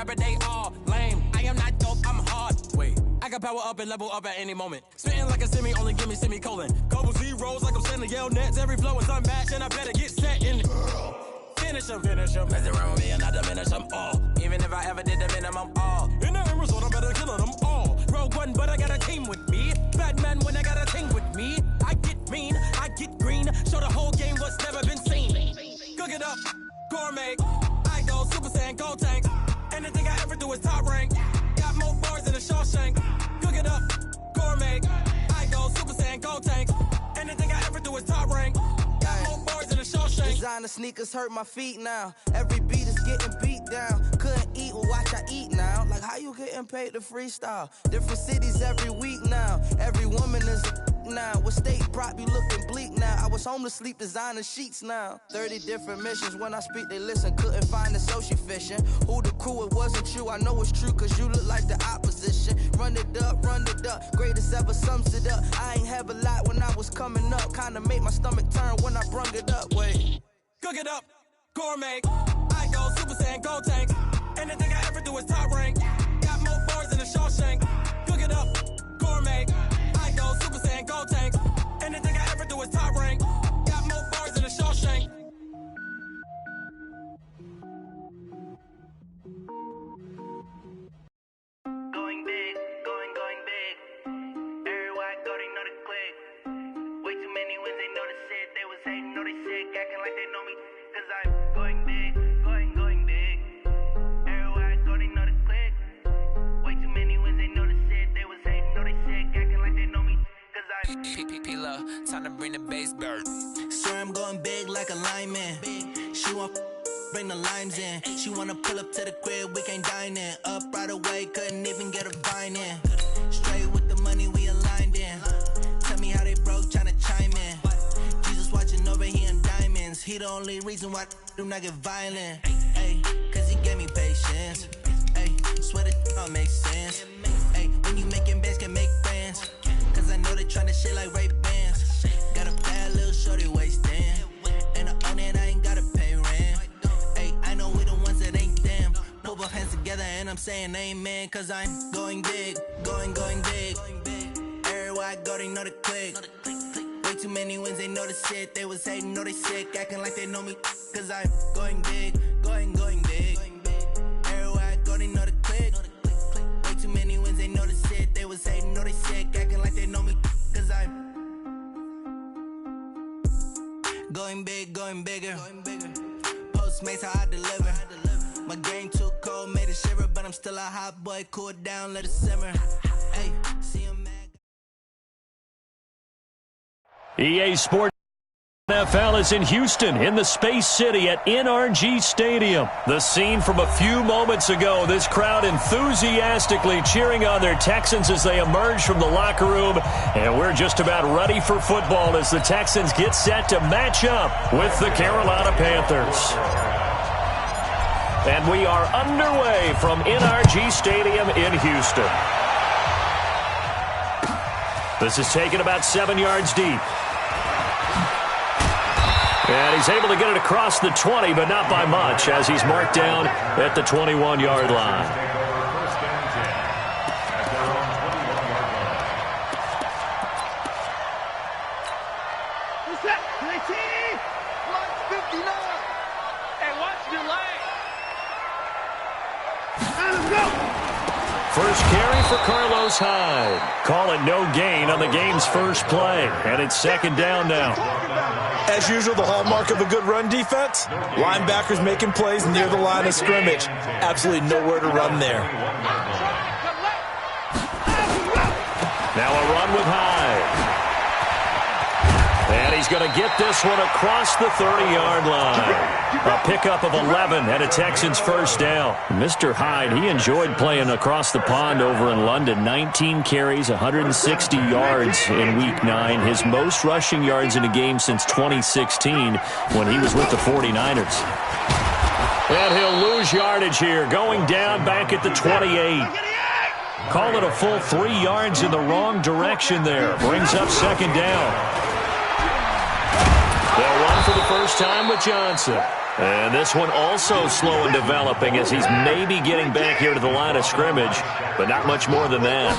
rapper, they all lame. I am not dope, I'm hard. Wait, I can power up and level up at any moment. Spitting like a semi, only give me semicolon. Couple zeros like I'm sending yell nets. Every flow is unmatched, and I better get set in. Finish them. Mess around with me and I diminish them all. Even if I ever did the minimum, all. In the end result, I better kill them all. Rogue one, but I got a team with me. Batman when I got a team with me. I get mean, I get green. Show the whole game what's never been seen. Cook it up, gourmet. I go Super Saiyan, Gold Tank. Anything I ever do is top rank. Got more bars than a Shawshank. Cook it up, gourmet. I go Super Saiyan, Gold Tank. Anything I ever do is top rank. Got more bars than a Shawshank. Designer sneakers hurt my feet now. Every beat is getting beat down. Couldn't eat, well watch I eat now. Like how you getting paid to freestyle? Different cities every week now. Every woman is a now. What state prop you looking bleak now? I was home to sleep, designer sheets now. 30 different missions. When I speak they listen. Couldn't find it, so she fishing. Who the crew? It wasn't you. I know it's true cause you look like the opposition. Run it up. Greatest ever sums it up. I ain't have a lot when I was coming up. Kinda made my stomach turn when I brung it up. Wait. Cook it up, gourmet. I go Super Saiyan, Gold Tank. Anything I ever do is top rank. Got more bars than a Shawshank. Cook it up, gourmet. I go Super Saiyan, Gold Tank. Anything I ever do is top rank. Got more bars than a Shawshank. Going big, going big. Everywhere I go, they know the click. Way too many wins, they know the shit. They was hating, know they sick, acting like they know me. Cause I'm going big, going big. Everywhere I go, they know the click. Way too many wins, they know the shit. They was hating, know they sick, acting like they know me. Cause I'm P-P-P-Love, time to bring the bass bird. Swear I'm going big like a lineman. She want bring the limes in. She wanna pull up to the crib, we can't dine in. Up right away, couldn't even get a vine in. Straight with the money we aligned in. Tell me how they broke, tryna chime in. Jesus watching over here in diamonds. He the only reason why I do not get violent. Ay, cause he gave me patience. Ay, swear that all makes sense. Ay, when you making bands, can make friends. Cause I know they tryna shit like Ray-Bans. Got a bad little shorty wasting. And I own it, I ain't gotta pay rent. Ay, I know we the ones that ain't them. Put both hands together and I'm saying amen. Cause I'm going big, going big. Everywhere I go, they know the click. Way too many wins, they know the shit. They was hating, know they sick, acting like they know me. Cause I'm going big, going big. Everywhere I go, they know the click. Way too many wins, they know the shit. They was hating, know they sick, acting like they know me. Cause I'm going big, going bigger. Postmates how I deliver. My game too cold, made it shiver, but I'm still a hot boy. Cool it down, let it simmer. Hey, see him mad. EA Sports NFL is in Houston, in the Space City at NRG Stadium. The scene from a few moments ago, this crowd enthusiastically cheering on their Texans as they emerge from the locker room. And we're just about ready for football as the Texans get set to match up with the Carolina Panthers. And we are underway from NRG Stadium in Houston. This is taken about 7 yards deep. And he's able to get it across the 20, but not by much, as he's marked down at the 21-yard line. What's that? 19! Line 59! Hey, watch your leg! Let's go! First carry for Carlos Hyde. Call it no gain on the game's first play. And it's second down now. As usual, the hallmark of a good run defense, linebackers making plays near the line of scrimmage. Absolutely nowhere to run there. Now a run with Hyde. And he's going to get this one across the 30-yard line. A pickup of 11 and a Texans first down. Mr. Hyde, he enjoyed playing across the pond over in London. 19 carries, 160 yards in Week 9. His most rushing yards in a game since 2016 when he was with the 49ers. And he'll lose yardage here, going down back at the 28. Call it a full 3 yards in the wrong direction there. Brings up second down. They'll run for the first time with Johnson. And this one also slow in developing as he's maybe getting back here to the line of scrimmage, but not much more than that.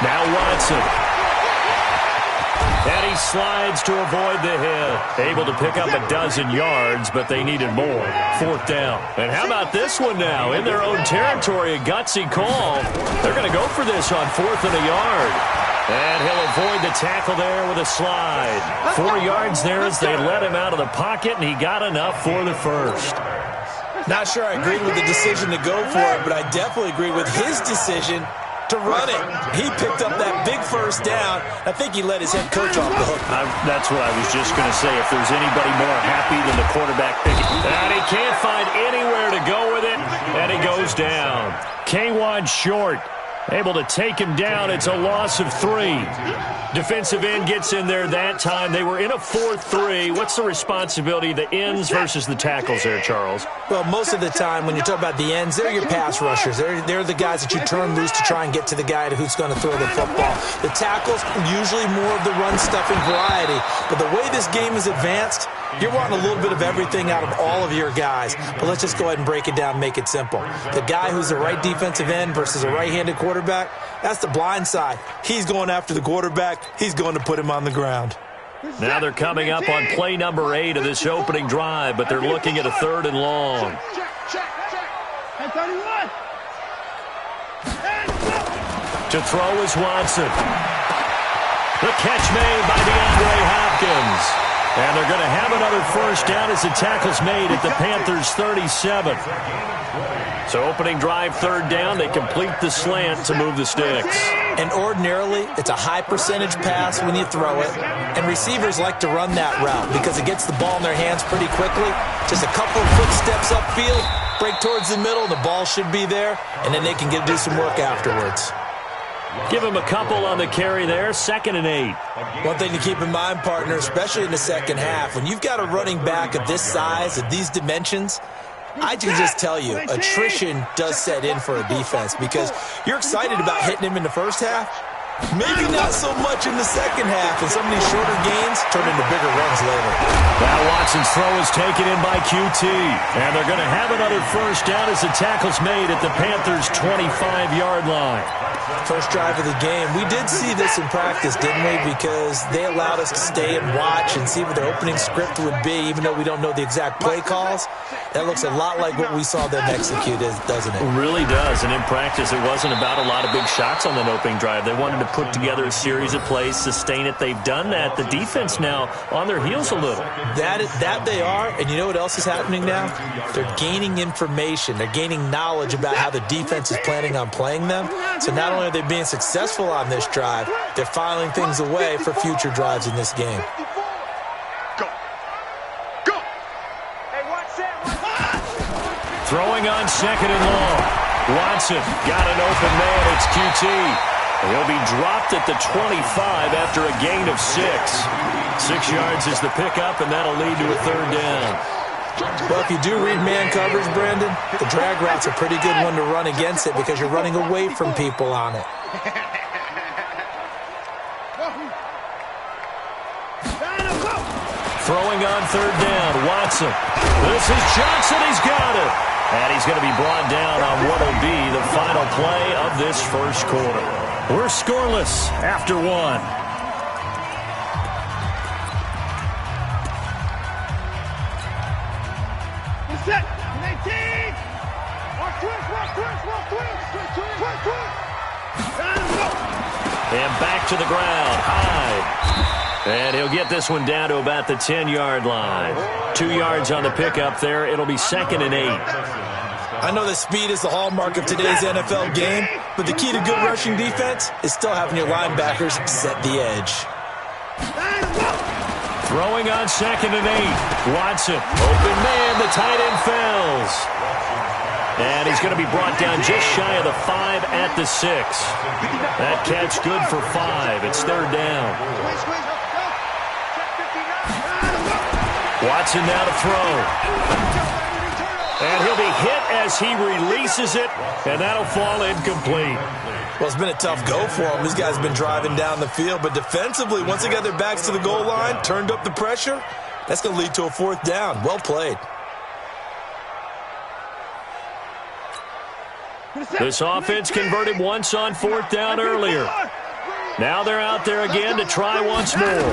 Now Watson. And he slides to avoid the hit. Able to pick up a dozen yards, but they needed more. 4th down. And how about this one now? In their own territory, a gutsy call. They're going to go for this on 4th and a yard. And he'll avoid the tackle there with a slide. 4 yards there as they let him out of the pocket, and he got enough for the first. Not sure I agreed with the decision to go for it, but I definitely agree with his decision to run it. He picked up that big first down. I think he let his head coach off the hook. That's what I was just going to say. If there's anybody more happy than the quarterback picking. And he can't find anywhere to go with it, and he goes down. K1 short. Able to take him down. It's a loss of 3. Defensive end gets in there that time. They were in a 4-3. What's the responsibility of the ends versus the tackles there, Charles? Well, most of the time when you talk about the ends, they're your pass rushers. They're the guys that you turn loose to try and get to the guy who's going to throw the football. The tackles, usually more of the run-stuffing variety. But the way this game is advanced, you're wanting a little bit of everything out of all of your guys. But let's just go ahead and break it down and make it simple. The guy who's the right defensive end versus a right-handed quarterback, that's the blind side. He's going after the quarterback. He's going to put him on the ground. Now they're coming up on play number 8 of this opening drive, but they're looking at a 3rd and long. To throw is Watson. The catch made by DeAndre Hopkins. And they're going to have another first down as the tackle's made at the Panthers' 37. So opening drive, 3rd down. They complete the slant to move the sticks. And ordinarily, it's a high percentage pass when you throw it. And receivers like to run that route because it gets the ball in their hands pretty quickly. Just a couple of quick steps upfield, break towards the middle, the ball should be there, and then they can do some work afterwards. Give him a couple on the carry there, 2nd and 8. One thing to keep in mind, partner, especially in the second half, when you've got a running back of this size, of these dimensions, I can just tell you, attrition does set in for a defense because you're excited about hitting him in the first half. Maybe not so much in the second half, and some of these shorter gains turn into bigger runs later. Now Watson's throw is taken in by QT, and they're going to have another first down as the tackle's made at the Panthers' 25-yard line. First drive of the game. We did see this in practice, didn't we? Because they allowed us to stay and watch and see what their opening script would be, even though we don't know the exact play calls. That looks a lot like what we saw them execute, doesn't it? It really does. And in practice, it wasn't about a lot of big shots on that opening drive. They wanted to put together a series of plays, sustain it. They've done that. The defense now on their heels a little. That they are. And you know what else is happening now? They're gaining information. They're gaining knowledge about how the defense is planning on playing them. So not only are they being successful on this drive, they're filing things away for future drives in this game. Throwing on 2nd and long. Watson got an open man. It's QT. He'll be dropped at the 25 after a gain of 6. 6 yards is the pickup, and that'll lead to a 3rd down. Well, if you do read man coverage, Brandon, the drag route's a pretty good one to run against it because you're running away from people on it. Throwing on 3rd down, Watson. This is Johnson. He's got it. And he's going to be brought down on what will be the final play of this first quarter. We're scoreless after 1. And back to the ground. Hyde. And he'll get this one down to about the 10-yard line. 2 yards on the pickup there. It'll be 2nd and 8. I know that speed is the hallmark of today's NFL game, but the key to good rushing defense is still having your linebackers set the edge. Throwing on 2nd and 8. Watson, open man, the tight end falls. And he's going to be brought down just shy of the 5 at the 6. That catch good for 5. It's 3rd down. Watson now to throw. And he'll be hit as he releases it, and that'll fall incomplete. Well, it's been a tough go for them. These guys have been driving down the field, but defensively, once they got their backs to the goal line, turned up the pressure, That's going to lead to a 4th down. Well played. This offense converted once on 4th down earlier. Now they're out there again to try once more.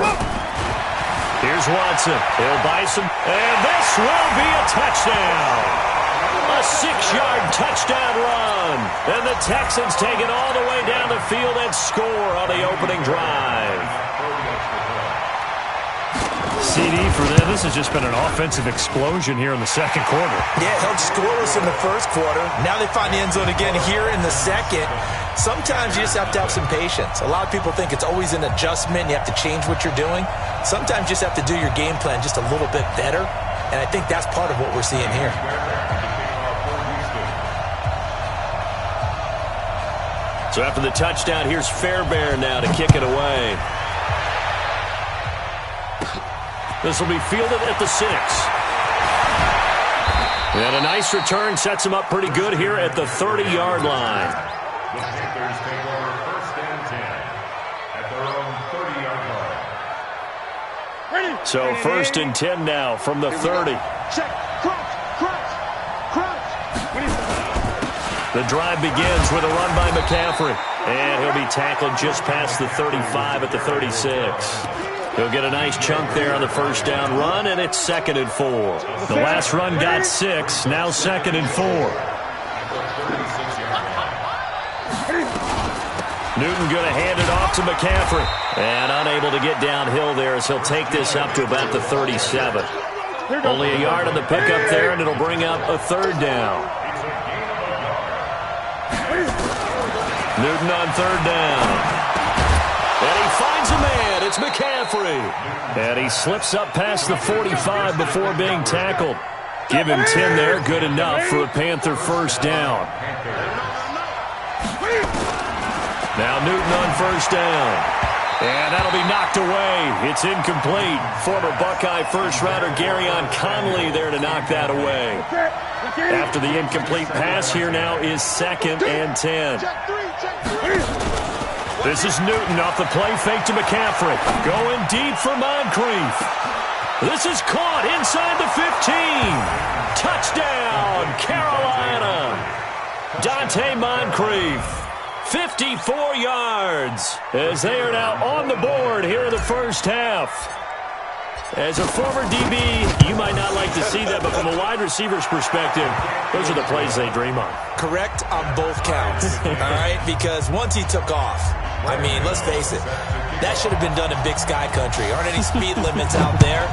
Here's Watson. He'll buy some. And this will be a touchdown. A 6-yard touchdown run. And the Texans take it all the way down the field and score on the opening drive. CD for them. This has just been an offensive explosion here in the second quarter. Yeah, held scoreless in the first quarter. Now they find the end zone again here in the second. Sometimes you just have to have some patience. A lot of people think it's always an adjustment. You have to change what you're doing. Sometimes you just have to do your game plan just a little bit better. And I think that's part of what we're seeing here. So after the touchdown, here's Fairbairn now to kick it away. This will be fielded at the 6. And a nice return sets him up pretty good here at the 30-yard line. The Panthers take over 1st and 10 at their own 30-yard line. So 1st and 10 now from the 30. Check. Crunch. The drive begins with a run by McCaffrey. And he'll be tackled just past the 35 at the 36. He'll get a nice chunk there on the 1st down run, and it's 2nd and 4. The last run got 6, now 2nd and 4. Newton going to hand it off to McCaffrey. And unable to get downhill there as he'll take this up to about the 37. Only a yard on the pickup there, and it'll bring up a 3rd down. Newton on 3rd down. And he finds a man. It's McCaffrey. And he slips up past the 45 before being tackled. Give him 10 there. Good enough for a Panther 1st down. Now Newton on 1st down. And that'll be knocked away. It's incomplete. Former Buckeye first-rounder Garyon Conley there to knock that away. After the incomplete pass, here now is 2nd and 10. This is Newton off the play fake to McCaffrey. Going deep for Moncrief. This is caught inside the 15. Touchdown, Carolina. Dante Moncrief, 54 yards, as they are now on the board here in the 1st half. As a former DB, you might not like to see that, but from a wide receiver's perspective, those are the plays they dream of. Correct on both counts, all right? Because once he took off, I mean, let's face it, that should have been done in Big Sky Country. Aren't any speed limits out there?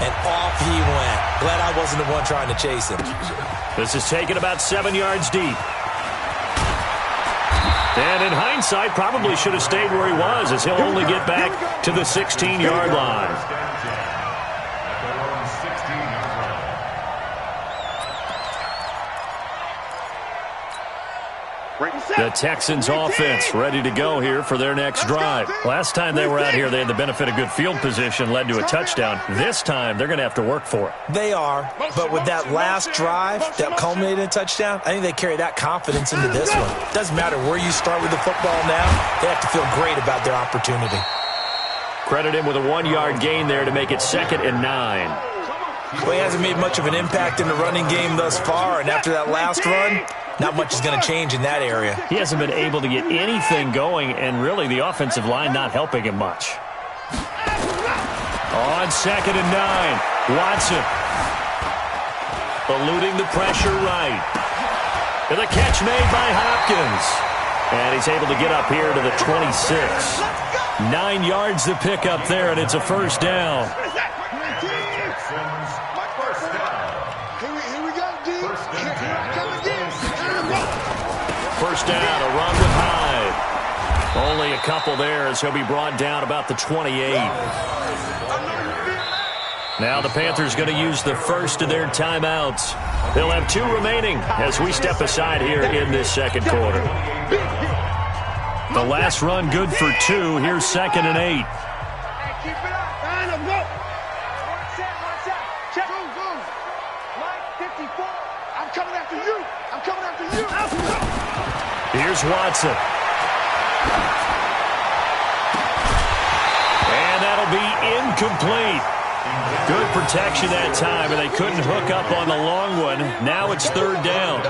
And off he went. Glad I wasn't the one trying to chase him. This is taken about 7 yards deep. And in hindsight, probably should have stayed where he was, as he'll only get back to the 16-yard line. The Texans offense ready to go here for their next drive. Last time they were out here, they had the benefit of good field position, led to a touchdown. This time, they're going to have to work for it. They are, but with that last drive that culminated in a touchdown, I think they carry that confidence into this one. Doesn't matter where you start with the football now, they have to feel great about their opportunity. Credit him with a 1-yard gain there to make it 2nd and 9. Well, he hasn't made much of an impact in the running game thus far, and after that last run, not much is going to change in that area. He hasn't been able to get anything going, and really the offensive line not helping him much. On 2nd and 9, Watson eluding the pressure right. And the catch made by Hopkins. And he's able to get up here to the 26. 9 yards to pick up there, and it's a 1st down. First down, a run with Hyde. Only a couple there as he'll be brought down about the 28. Now the Panthers going to use the first of their timeouts. They'll have 2 remaining as we step aside here in this second quarter. The last run good for 2. Here's 2nd and 8. Here's Watson. And that'll be incomplete. Good protection that time, and they couldn't hook up on the long one. Now it's third down.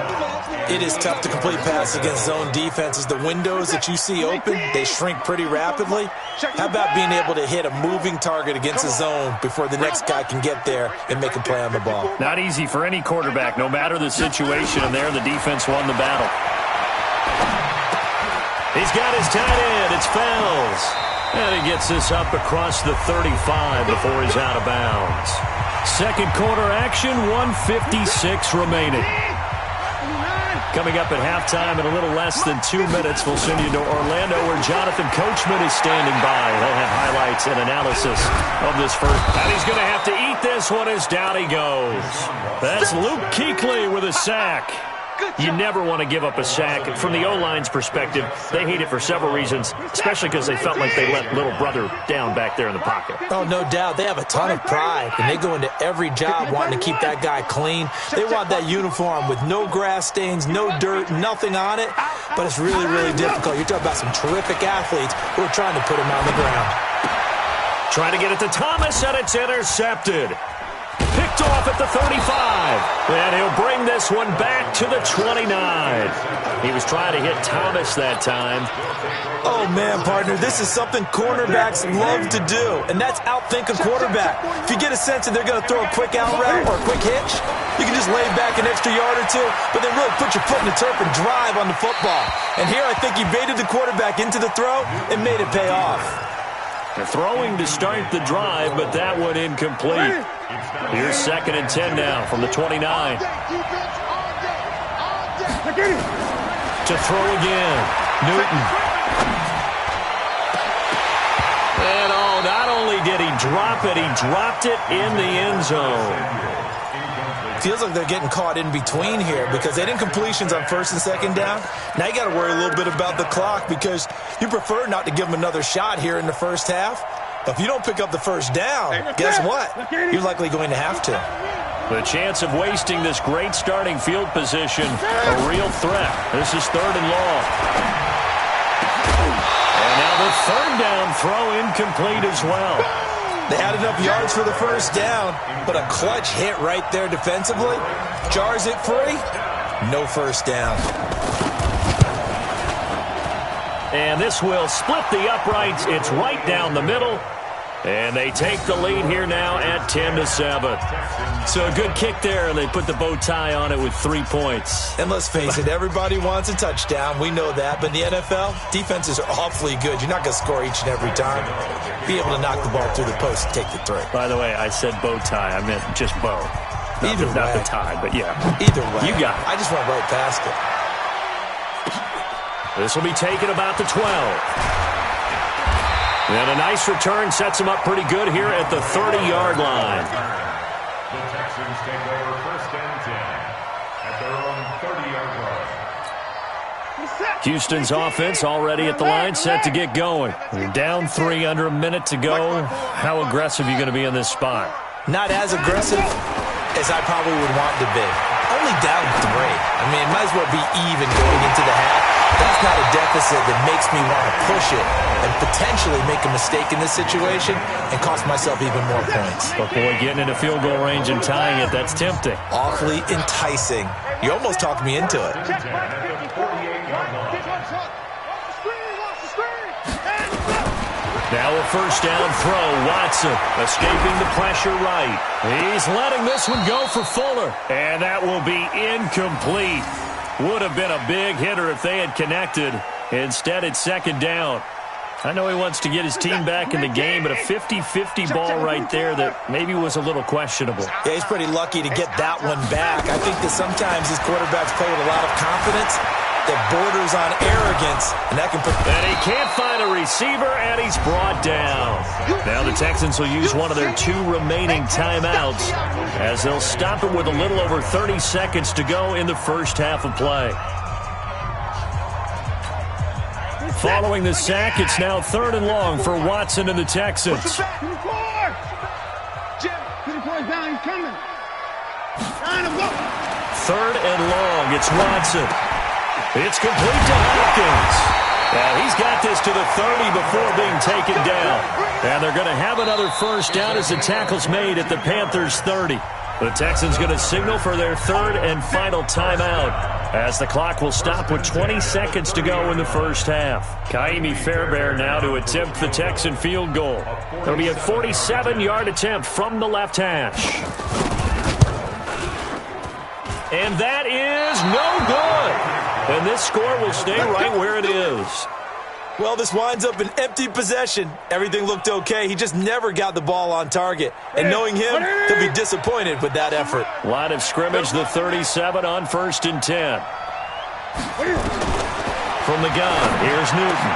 It is tough to complete passes against zone defenses. The windows that you see open, they shrink pretty rapidly. How about being able to hit a moving target against a zone before the next guy can get there and make a play on the ball? Not easy for any quarterback, no matter the situation, and there the defense won the battle. He's got his tight end. It's Fells. And he gets this up across the 35 before he's out of bounds. Second quarter action, 1:56 remaining. Coming up at halftime in a little less than 2 minutes, we'll send you to Orlando where Jonathan Coachman is standing by. He'll have highlights and analysis of this first. And he's going to have to eat this one as down he goes. That's Luke Kuechly with a sack. You never want to give up a sack. From the O-line's perspective, they hate it for several reasons, especially because they felt like they let little brother down back there in the pocket. Oh, no doubt. They have a ton of pride, and they go into every job wanting to keep that guy clean. They want that uniform with no grass stains, no dirt, nothing on it, but it's really, really difficult. You're talking about some terrific athletes who are trying to put him on the ground. Trying to get it to Thomas, and it's intercepted. Picked off at the 35, and he'll bring this one back to the 29. He was trying to hit Thomas that time. Oh, man, partner, this is something cornerbacks love to do, and that's outthink a quarterback. If you get a sense that they're going to throw a quick out route or a quick hitch, you can just lay back an extra yard or two, but then really put your foot in the turf and drive on the football. And here I think he baited the quarterback into the throw and made it pay off. They're throwing to start the drive, but that one incomplete. Here's 2nd and 10 now from the 29. To throw again. Newton. And not only did he drop it, he dropped it in the end zone. Feels like they're getting caught in between here because they didn't completions on 1st and 2nd down. Now you got to worry a little bit about the clock because you prefer not to give them another shot here in the first half. But if you don't pick up the first down, guess what? You're likely going to have to. The chance of wasting this great starting field position, a real threat. This is 3rd and long. And now the 3rd down throw incomplete as well. They had enough yards for the first down, but a clutch hit right there defensively. Jars it free. No first down. And this will split the uprights. It's right down the middle. And they take the lead here now at 10-7. So a good kick there, and they put the bow tie on it with 3 points. And let's face it, everybody wants a touchdown. We know that. But in the NFL, defenses are awfully good. You're not going to score each and every time. Be able to knock the ball through the post and take the 3. By the way, I said bow tie. I meant just bow. Not the tie, but yeah. Either way. You got it. I just went right past it. This will be taken about the 12. And a nice return sets him up pretty good here at the 30-yard line. The Texans take over 1st and 10 at their own 30-yard line. Houston's offense already at the line, set to get going. You're down 3, under a minute to go. How aggressive are you going to be in this spot? Not as aggressive as I probably would want to be. Only down 3. I mean, it might as well be even going into the half. That's not a deficit that makes me want to push it and potentially make a mistake in this situation and cost myself even more points. But boy, getting into field goal range and tying it, that's tempting. Awfully enticing. You almost talked me into it. Now a first down throw. Watson escaping the pressure right. He's letting this one go for Fuller. And that will be incomplete. Would have been a big hitter if they had connected. Instead, it's 2nd down. I know he wants to get his team back in the game, but a 50-50 ball right there that maybe was a little questionable. Yeah, he's pretty lucky to get that one back. I think that sometimes these quarterbacks play with a lot of confidence that borders on arrogance, and that can put... And he can't find a receiver, and he's brought down. Now the Texans will use one of their 2 remaining timeouts as they'll stop it with a little over 30 seconds to go in the first half of play. Following the sack, it's now 3rd and long for Watson and the Texans. 3rd and long, it's Watson. It's complete to Hopkins. And he's got this to the 30 before being taken down. And they're going to have another first down as the tackle's made at the Panthers' 30. The Texans going to signal for their third and final timeout as the clock will stop with 20 seconds to go in the first half. Kaimi Fairbairn now to attempt the Texan field goal. It'll be a 47-yard attempt from the left hash. And that is no good. And this score will stay right where it is. Well, this winds up an empty possession. Everything looked okay. He just never got the ball on target. And knowing him, he'll be disappointed with that effort. Line of scrimmage, the 37 on 1st and 10. From the gun, here's Newton.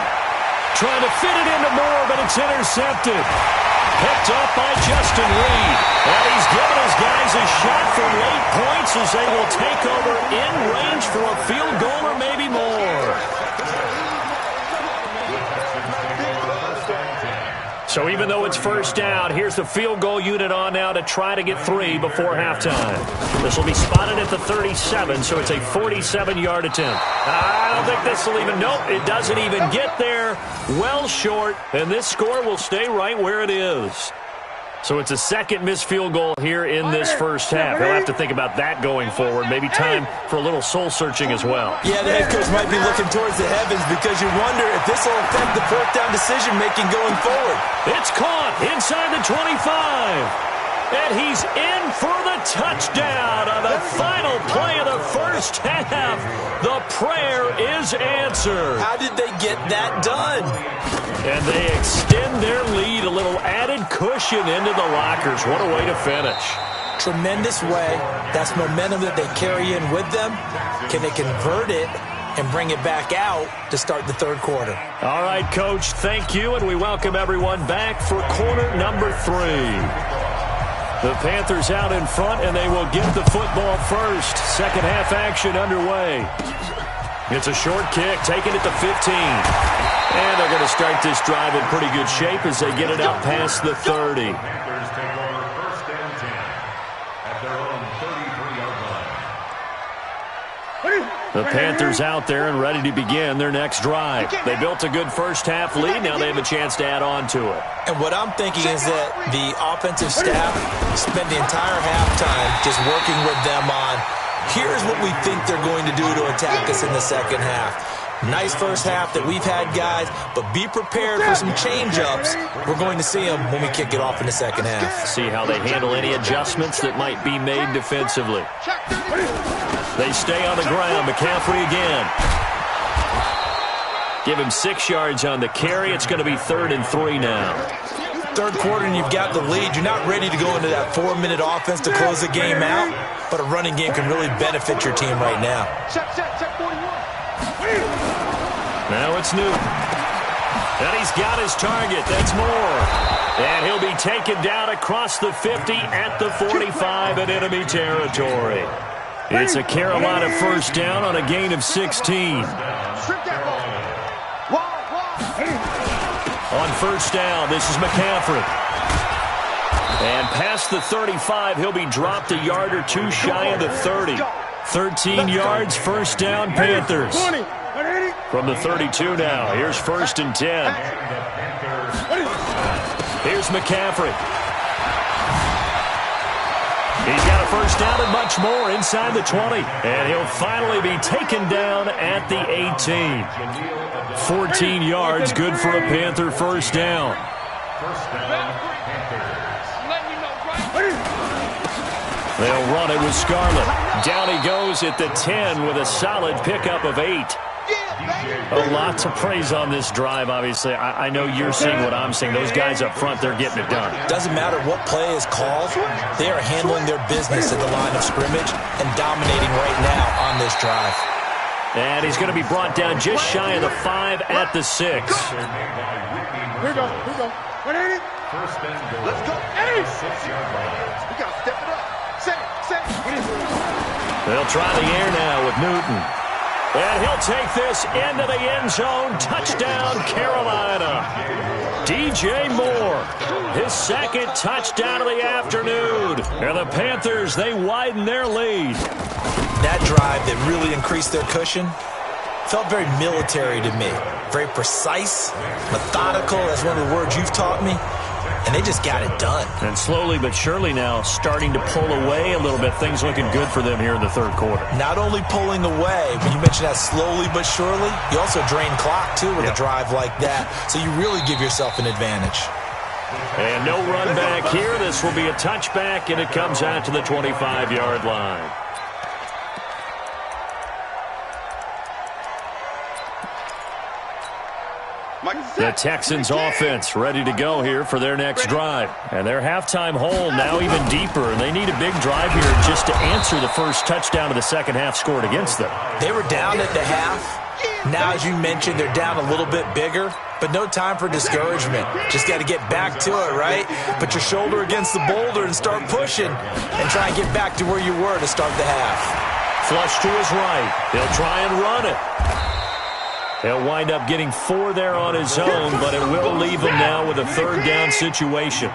Trying to fit it into Moore, but it's intercepted. Picked up by Justin Reed. And he's given his guys a shot for late points as they will take over in range for a field goal or maybe more. So even though it's first down, here's the field goal unit on now to try to get 3 before halftime. This will be spotted at the 37, so it's a 47-yard attempt. I don't think this will even, nope, it doesn't even get there. Well short, and this score will stay right where it is. So it's a second missed field goal here in this first half. He'll have to think about that going forward. Maybe time for a little soul-searching as well. Yeah, the head coach might be looking towards the heavens because you wonder if this will affect the fourth down decision-making going forward. It's caught inside the 25. And he's in for the touchdown on the final play of the first half. The prayer is answered. How did they get that done? And they extend their lead, a little added cushion into the lockers. What a way to finish. Tremendous way. That's momentum that they carry in with them. Can they convert it and bring it back out to start the third quarter? All right, Coach, thank you, and we welcome everyone back for quarter number 3. The Panthers out in front, and they will get the football first. Second half action underway. It's a short kick, taken at the 15. And they're going to start this drive in pretty good shape as they get it out past the 30. Panthers take over 1st and 10 at their own 33-yard line. The Panthers out there and ready to begin their next drive. They built a good first half lead. Now they have a chance to add on to it. And what I'm thinking is that the offensive staff spent the entire halftime just working with them on, here's what we think they're going to do to attack us in the second half. Nice first half that we've had, guys, but be prepared for some change-ups. We're going to see them when we kick it off in the second half. See how they handle any adjustments that might be made defensively. They stay on the ground. McCaffrey again. Give him 6 yards on the carry. It's going to be 3rd and 3 now. Third quarter and you've got the lead. You're not ready to go into that 4-minute offense to close the game out, but a running game can really benefit your team right now. Check 41. Now it's Newton. And he's got his target. That's Moore. And he'll be taken down across the 50 at the 45 in enemy territory. It's a Carolina first down on a gain of 16. On first down, this is McCaffrey. And past the 35, he'll be dropped a yard or two shy of the 30. 13 yards, first down, Panthers. From the 32 now, here's 1st and 10. Here's McCaffrey. He's got a first down and much more inside the 20. And he'll finally be taken down at the 18. 14 yards, good for a Panther first down. They'll run it with Scarlett. Down he goes at the 10 with a solid pickup of 8. A lot to praise on this drive, obviously. I know you're seeing what I'm seeing. Those guys up front, they're getting it done. Doesn't matter what play is called. They are handling their business at the line of scrimmage and dominating right now on this drive. And he's going to be brought down just shy of the 5 at the 6. Here we go. 180. First and goal. Let's go. 6-yard line. We got to step it up. Set. They'll try the air now with Newton. And he'll take this into the end zone. Touchdown, Carolina. DJ Moore, his second touchdown of the afternoon. And the Panthers, they widen their lead. That drive that really increased their cushion, Felt very military to me. Very precise, methodical. That's one of the words you've taught me. And they just got it done. And slowly but surely now starting to pull away a little bit. Things looking good for them here in the third quarter. Not only pulling away, when you mention that slowly but surely, you also drain clock, too, with a drive like that. So you really give yourself an advantage. And no run back here. This will be a touchback, and it comes out to the 25-yard line. The Texans offense ready to go here for their next drive. And their halftime hole now even deeper. And they need a big drive here just to answer the first touchdown of the second half scored against them. They were down at the half. Now, as you mentioned, they're down a little bit bigger. But no time for discouragement. Just got to get back to it, right? Put your shoulder against the boulder and start pushing. And try and get back to where you were to start the half. Flush to his right. He'll try and run it. He'll wind up getting 4 there on his own, but it will leave him now with a third down situation.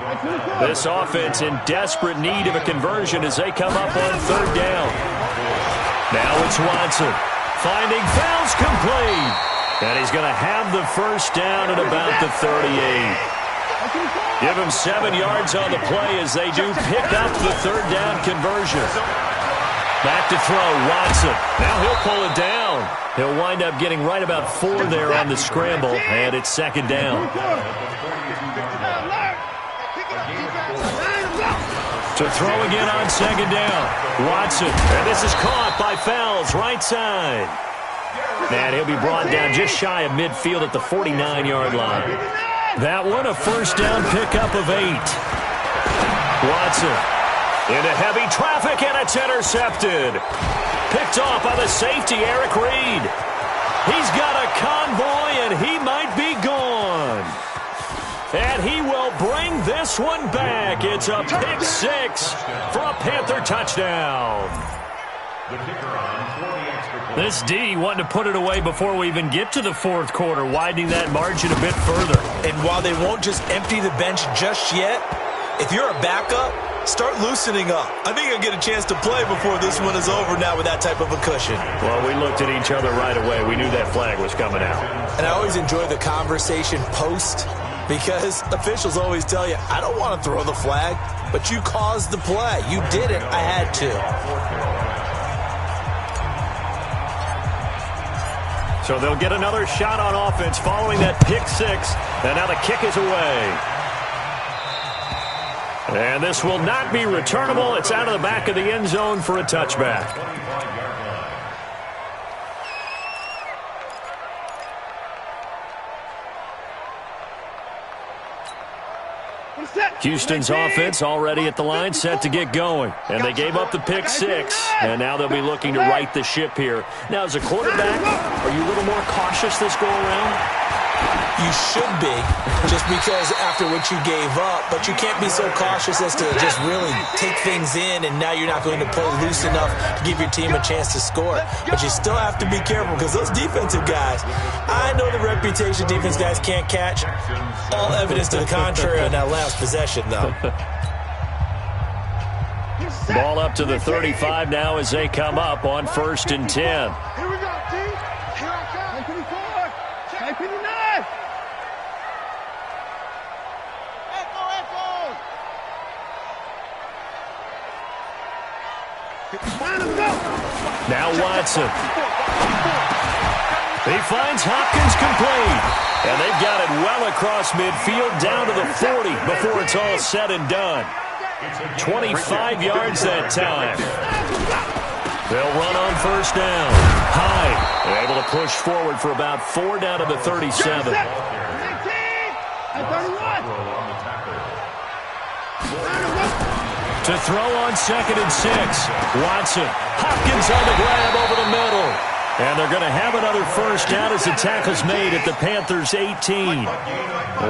This offense in desperate need of a conversion as they come up on third down. Now it's Watson. Finding Fowles complete. And he's going to have the first down at about the 38. Give him 7 yards on the play as they do pick up the third down conversion. Back to throw, Watson. Now he'll pull it down. He'll wind up getting right about 4 there on the scramble, and it's second down. To throw again on second down. Watson, and this is caught by Fowles, right side. And he'll be brought down just shy of midfield at the 49-yard line. That one, a first down pickup of 8. Watson into heavy traffic, and it's intercepted. Picked off by the safety, Eric Reed. He's got a convoy, and he might be gone. And he will bring this one back. It's a pick 6 for a Panther touchdown. This D wanting to put it away before we even get to the fourth quarter, widening that margin a bit further. And while they won't just empty the bench just yet, if you're a backup, start loosening up. I think I'll get a chance to play before this one is over now with that type of a cushion. Well, we looked at each other right away. We knew that flag was coming out. And I always enjoy the conversation post because officials always tell you, I don't want to throw the flag, but you caused the play. You did it. I had to. So they'll get another shot on offense following that pick 6. And now the kick is away. And this will not be returnable. It's out of the back of the end zone for a touchback. Houston's offense already at the line, set to get going. And they gave up the pick 6, and now they'll be looking to right the ship here. Now, as a quarterback, are you a little more cautious this go-around? You should be, just because after what you gave up, but you can't be so cautious as to just really take things in, and now you're not going to play loose enough to give your team a chance to score. But you still have to be careful because those defensive guys, I know the reputation defense guys can't catch. All evidence to the contrary on that last possession, though. Ball up to the 35 now as they come up on 1st and 10. Here we go, D. Here I come. 54. 59. Now Watson. He finds Hopkins complete. And they've got it well across midfield down to the 40 before it's all said and done. 25 yards that time. They'll run on 1st down. Hyde able to push forward for about 4 down to the 37. To throw on 2nd and 6. Watson. Hopkins on the grab over the middle. And they're going to have another first down as the tackle's made at the Panthers' 18.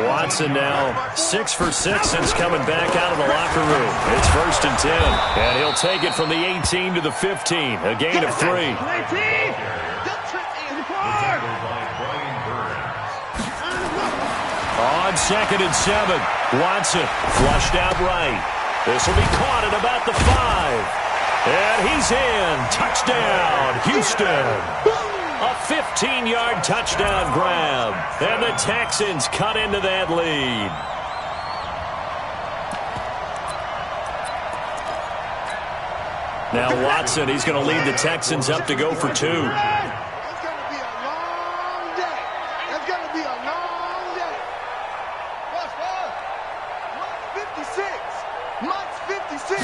Watson now 6 for 6 since coming back out of the locker room. It's 1st and 10. And he'll take it from the 18 to the 15. A gain of 3. On 2nd and 7. Watson flushed out right. This will be caught at about the 5. And he's in. Touchdown, Houston. A 15-yard touchdown grab. And the Texans cut into that lead. Now Watson, he's going to lead the Texans up to go for 2. It's going to be a long day. It's going to be a long day. What's 56. Much 56.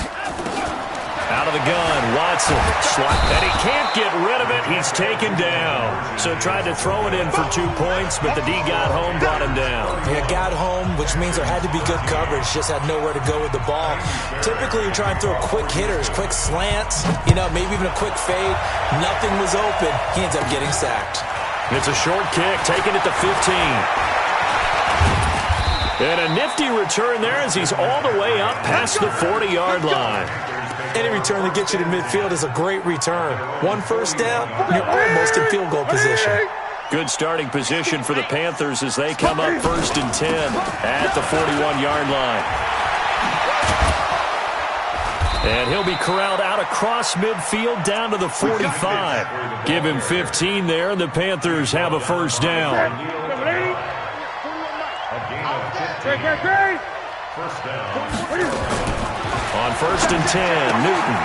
Out of the gun, Watson. And he can't get rid of it. He's taken down. So tried to throw it in for 2 points, but the D got home, brought him down. Yeah, got home, which means there had to be good coverage. Just had nowhere to go with the ball. Typically, you try and throw quick hitters, quick slants, maybe even a quick fade. Nothing was open. He ends up getting sacked. It's a short kick, taking it to 15. And a nifty return there as he's all the way up past the 40-yard line. Any return that gets you to midfield is a great return. 1 first down, you're almost in field goal position. Good starting position for the Panthers as they come up 1st and 10 at the 41-yard line. And he'll be corralled out across midfield down to the 45. Give him 15 there, and the Panthers have a first down. First down. On 1st and 10, Newton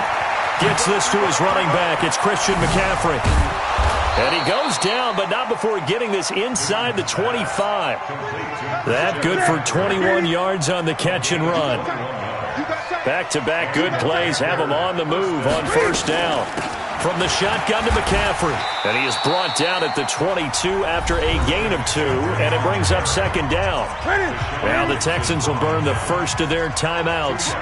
gets this to his running back. It's Christian McCaffrey. And he goes down, but not before getting this inside the 25. That good for 21 yards on the catch and run. Back-to-back good plays have him on the move on 1st down. From the shotgun to McCaffrey. And he is brought down at the 22 after a gain of 2, and it brings up 2nd down. Now the Texans will burn the first of their timeouts.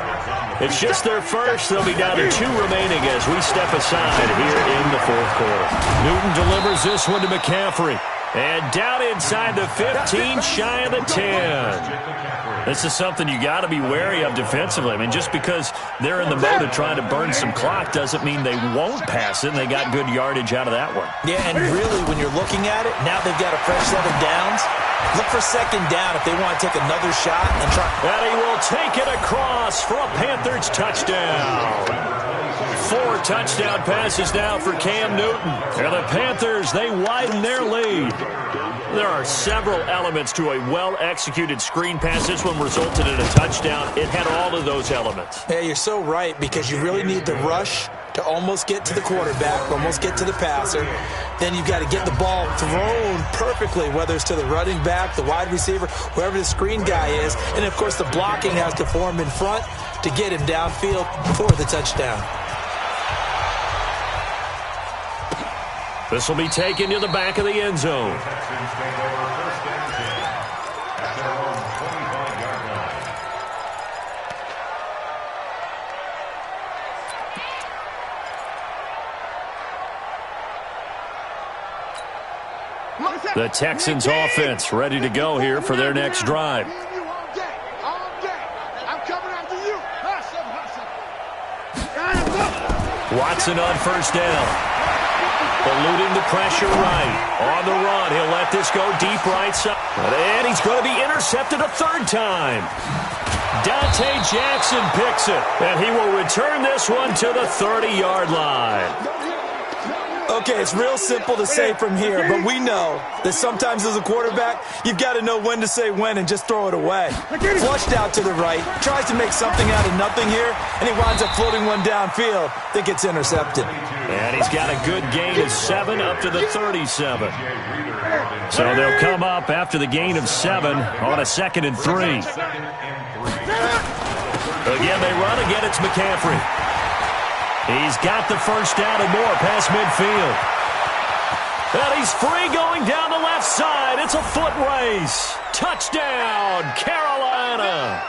It's just their first. They'll be down to 2 remaining as we step aside here in the 4th quarter. Newton delivers this one to McCaffrey. And down inside the 15, shy of the 10. This is something you got to be wary of defensively. I mean, just because they're in the mode of trying to burn some clock doesn't mean they won't pass it, and they got good yardage out of that one. Yeah, and really, when you're looking at it, now they've got a fresh 7 downs. Look for 2nd down if they want to take another shot and try. And he will take it across for a Panthers touchdown. 4 touchdown passes now for Cam Newton. And the Panthers, they widen their lead. There are several elements to a well-executed screen pass. This one resulted in a touchdown. It had all of those elements. Yeah, you're so right, because you really need the rush to almost get to the quarterback, almost get to the passer. Then you've got to get the ball thrown perfectly, whether it's to the running back, the wide receiver, whoever the screen guy is. And, of course, the blocking has to form in front to get him downfield for the touchdown. This will be taken to the back of the end zone. The Texans offense ready to go here for their next drive. Watson on 1st down. Eluding the pressure right. On the run, he'll let this go deep right side. And he's going to be intercepted a 3rd time. Dante Jackson picks it. And he will return this one to the 30-yard line. Okay, it's real simple to say from here, but we know that sometimes as a quarterback, you've got to know when to say when and just throw it away. Flushed out to the right, tries to make something out of nothing here, and he winds up floating one downfield that gets intercepted. And he's got a good gain of 7 up to the 37. So they'll come up after the gain of 7 on a 2nd and 3. Again, they run. Again, it's McCaffrey. He's got the first down and more past midfield. And he's free going down the left side. It's a foot race. Touchdown, Carolina.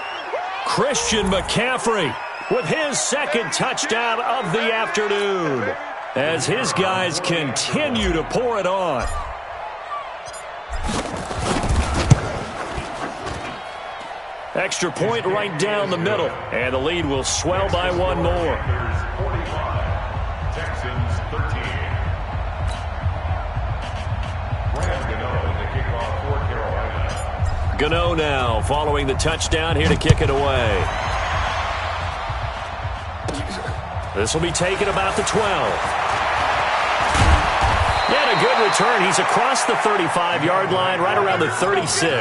Christian McCaffrey with his 2nd touchdown of the afternoon as his guys continue to pour it on. Extra point right down the middle, and the lead will swell by 1 more. Texans 13. Gano now following the touchdown here to kick it away. This will be taken about the 12. And a good return. He's across the 35-yard line, right around the 36. The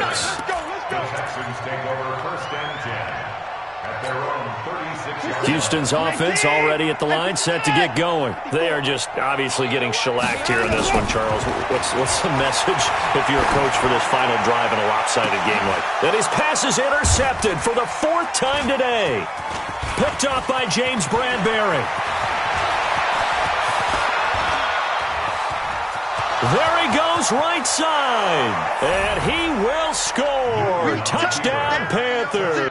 Texans take over first and 10 at their own 36-yard. Houston's offense already at the line, set to get going. They are just obviously getting shellacked here in this one, Charles. What's the message if you're a coach for this final drive in a lopsided game like that? His pass is intercepted for the 4th time today. Picked off by James Bradbury. There he goes, right side. And he will score. Touchdown, Panthers.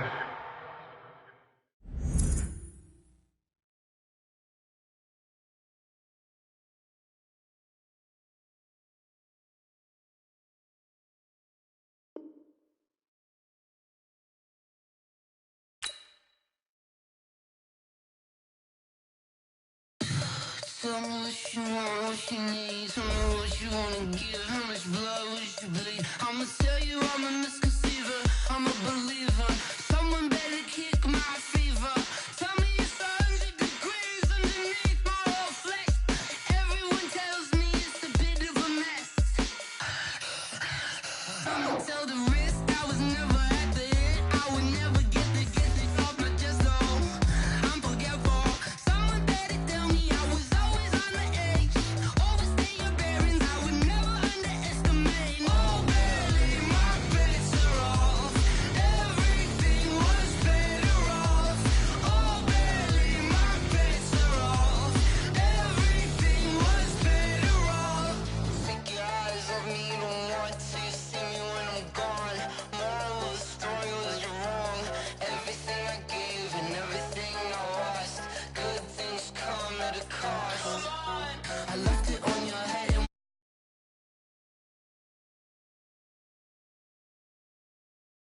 Tell me what you want, what you need. Tell me what you wanna give. How much blood would you bleed? I'ma tell you I'm a misconceiver. I'm a believer.